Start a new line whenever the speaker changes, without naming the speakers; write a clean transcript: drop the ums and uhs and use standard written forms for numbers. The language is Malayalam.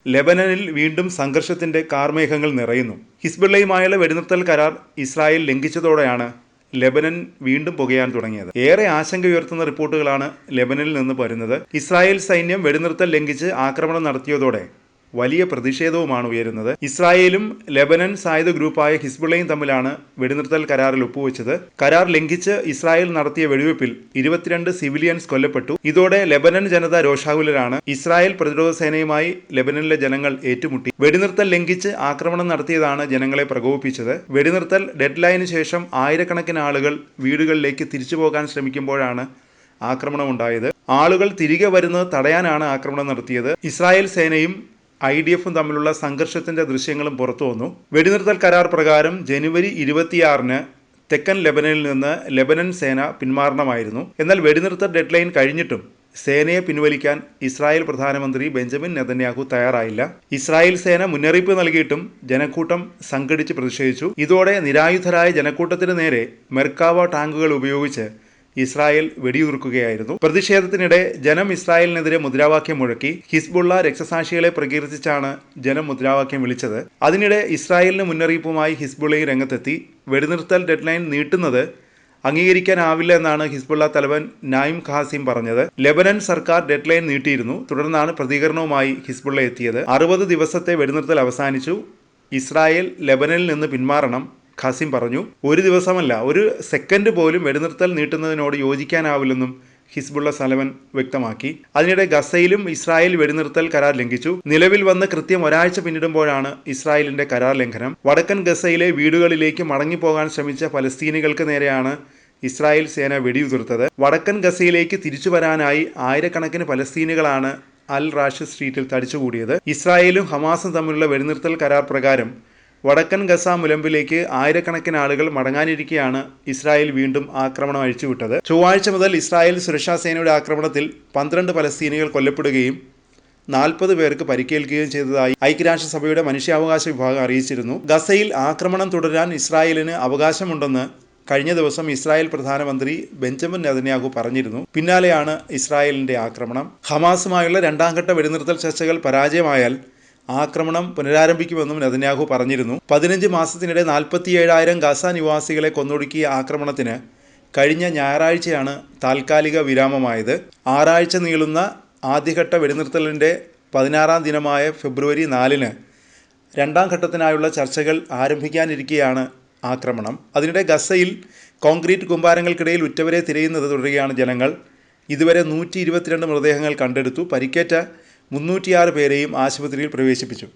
ലെബനനിൽ വീണ്ടും സംഘർഷത്തിന്റെ കാർമേഘങ്ങൾ നിറയുന്നു. ഹിസ്ബുള്ളയുമായുള്ള വെടിനിർത്തൽ കരാർ ഇസ്രായേൽ ലംഘിച്ചതോടെയാണ് ലെബനൻ വീണ്ടും പുകയാൻ തുടങ്ങിയത്. ഏറെ ആശങ്കയുയർത്തുന്ന റിപ്പോർട്ടുകളാണ് ലെബനനിൽ നിന്ന് വരുന്നത്. ഇസ്രായേൽ സൈന്യം വെടിനിർത്തൽ ലംഘിച്ച് ആക്രമണം നടത്തിയതോടെ വലിയ പ്രതിഷേധവുമാണ് ഉയരുന്നത്. ഇസ്രായേലും ലെബനൻ സായുധ ഗ്രൂപ്പായ ഹിസ്ബുള്ളയും തമ്മിലാണ് വെടിനിർത്തൽ കരാറിൽ ഒപ്പുവെച്ചത്. കരാർ ലംഘിച്ച് ഇസ്രായേൽ നടത്തിയ വെടിവെപ്പിൽ 22 സിവിലിയൻസ് കൊല്ലപ്പെട്ടു. ഇതോടെ ലെബനൻ ജനത രോഷാകുലരാണ്. ഇസ്രായേൽ പ്രതിരോധ സേനയുമായി ലെബനനിലെ ജനങ്ങൾ ഏറ്റുമുട്ടി. വെടിനിർത്തൽ ലംഘിച്ച് ആക്രമണം നടത്തിയതാണ് ജനങ്ങളെ പ്രകോപിപ്പിച്ചത്. വെടിനിർത്തൽ ഡെഡ് ലൈനു ശേഷം ആയിരക്കണക്കിന് ആളുകൾ വീടുകളിലേക്ക് തിരിച്ചു പോകാൻ ശ്രമിക്കുമ്പോഴാണ് ആക്രമണമുണ്ടായത്. ആളുകൾ തിരികെ വരുന്നത് തടയാനാണ് ആക്രമണം നടത്തിയത്. ഇസ്രായേൽ സേനയും IDFും തമ്മിലുള്ള സംഘർഷത്തിന്റെ ദൃശ്യങ്ങളും പുറത്തുവന്നു. വെടിനിർത്തൽ കരാർ പ്രകാരം ജനുവരി 26-ന് തെക്കൻ ലെബനനിൽ നിന്ന് ലെബനൻ സേന പിന്മാറണമായിരുന്നു. എന്നാൽ വെടിനിർത്തൽ ഡെഡ് ലൈൻ കഴിഞ്ഞിട്ടും സേനയെ പിൻവലിക്കാൻ ഇസ്രായേൽ പ്രധാനമന്ത്രി ബെഞ്ചമിൻ നെതന്യാഹു തയ്യാറായില്ല. ഇസ്രായേൽ സേന മുന്നറിയിപ്പ് നൽകിയിട്ടും ജനക്കൂട്ടം സംഘടിച്ച് പ്രതിഷേധിച്ചു. ഇതോടെ നിരായുധരായ ജനക്കൂട്ടത്തിന് നേരെ മെർക്കാവ ടാങ്കുകൾ ഉപയോഗിച്ച് ഇസ്രായേൽ വെടിയുതിർക്കുകയായിരുന്നു. പ്രതിഷേധത്തിനിടെ ജനം ഇസ്രായേലിനെതിരെ മുദ്രാവാക്യം മുഴക്കി. ഹിസ്ബുള്ള രക്തസാക്ഷികളെ പ്രകീർത്തിച്ചാണ് ജനം മുദ്രാവാക്യം വിളിച്ചത്. അതിനിടെ ഇസ്രായേലിന് മുന്നറിയിപ്പുമായി ഹിസ്ബുള്ളയും രംഗത്തെത്തി. വെടിനിർത്തൽ ഡെഡ് ലൈൻ നീട്ടുന്നത് അംഗീകരിക്കാനാവില്ല എന്നാണ് ഹിസ്ബുള്ള തലവൻ നായിം ഖാസിം പറഞ്ഞത്. ലെബനൻ സർക്കാർ ഡെഡ് ലൈൻ നീട്ടിയിരുന്നു. തുടർന്നാണ് പ്രതികരണവുമായി ഹിസ്ബുള്ള എത്തിയത്. 60 ദിവസത്തെ വെടിനിർത്തൽ അവസാനിച്ചു. ഇസ്രായേൽ ലെബനനിൽ നിന്ന് പിന്മാറണം, ഖാസിം പറഞ്ഞു. ഒരു ദിവസമല്ല, ഒരു സെക്കൻഡ് പോലും വെടിനിർത്തൽ നീട്ടുന്നതിനോട് യോജിക്കാനാവില്ലെന്നും ഹിസ്ബുള്ള തലവൻ വ്യക്തമാക്കി. അതിനിടെ ഗസയിലും ഇസ്രായേൽ വെടിനിർത്തൽ കരാർ ലംഘിച്ചു. നിലവിൽ വന്ന് കൃത്യം ഒരാഴ്ച പിന്നിടുമ്പോഴാണ് ഇസ്രായേലിന്റെ കരാർ ലംഘനം. വടക്കൻ ഗസയിലെ വീടുകളിലേക്ക് മടങ്ങിപ്പോകാൻ ശ്രമിച്ച ഫലസ്തീനികൾക്ക് നേരെയാണ് ഇസ്രായേൽ സേന വെടിയുതിർത്തത്. വടക്കൻ ഗസയിലേക്ക് തിരിച്ചു വരാനായി ആയിരക്കണക്കിന് ഫലസ്തീനികളാണ് അൽ റാഷിദ് സ്ട്രീറ്റിൽ തടിച്ചുകൂടിയത്. ഇസ്രായേലും ഹമാസും തമ്മിലുള്ള വെടിനിർത്തൽ കരാർ പ്രകാരം വടക്കൻ ഗസ മുനമ്പിലേക്ക് ആയിരക്കണക്കിന് ആളുകൾ മടങ്ങാനിരിക്കെയാണ് ഇസ്രായേൽ വീണ്ടും ആക്രമണം അഴിച്ചുവിട്ടത്. ചൊവ്വാഴ്ച മുതൽ ഇസ്രായേൽ സുരക്ഷാ സേനയുടെ ആക്രമണത്തിൽ 12 ഫലസ്തീനികൾ കൊല്ലപ്പെടുകയും 40 പേർക്ക് പരിക്കേൽക്കുകയും ചെയ്തതായി ഐക്യരാഷ്ട്രസഭയുടെ മനുഷ്യാവകാശ വിഭാഗം അറിയിച്ചിരുന്നു. ഗസയിൽ ആക്രമണം തുടരാൻ ഇസ്രായേലിന് അവകാശമുണ്ടെന്ന് കഴിഞ്ഞ ദിവസം ഇസ്രായേൽ പ്രധാനമന്ത്രി ബെഞ്ചമിൻ നെതന്യാഹു പറഞ്ഞിരുന്നു. പിന്നാലെയാണ് ഇസ്രായേലിന്റെ ആക്രമണം. ഹമാസുമായുള്ള രണ്ടാം ഘട്ട വെടിനിർത്തൽ ചർച്ചകൾ പരാജയമായാൽ ആക്രമണം പുനരാരംഭിക്കുമെന്നും നെതന്യാഹു പറഞ്ഞിരുന്നു. 15 മാസത്തിനിടെ 47,000 ഗസ നിവാസികളെ കൊന്നൊടുക്കിയ ആക്രമണത്തിന് കഴിഞ്ഞ ഞായറാഴ്ചയാണ് താൽക്കാലിക വിരാമമായത്. 6 ആഴ്ച നീളുന്ന ആദ്യഘട്ട വെടിനിർത്തലിൻ്റെ 16-ാം ദിനമായ ഫെബ്രുവരി 4-ന് രണ്ടാം ഘട്ടത്തിനായുള്ള ചർച്ചകൾ ആരംഭിക്കാനിരിക്കെയാണ് ആക്രമണം. അതിനിടെ ഗസയിൽ കോൺക്രീറ്റ് കൂമ്പാരങ്ങൾക്കിടയിൽ ഉറ്റവരെ തിരയുന്നത് തുടരുകയാണ് ജനങ്ങൾ. ഇതുവരെ 122 മൃതദേഹങ്ങൾ കണ്ടെടുത്തു. പരിക്കേറ്റ 306 പേരെയും ആശുപത്രിയിൽ പ്രവേശിപ്പിച്ചു.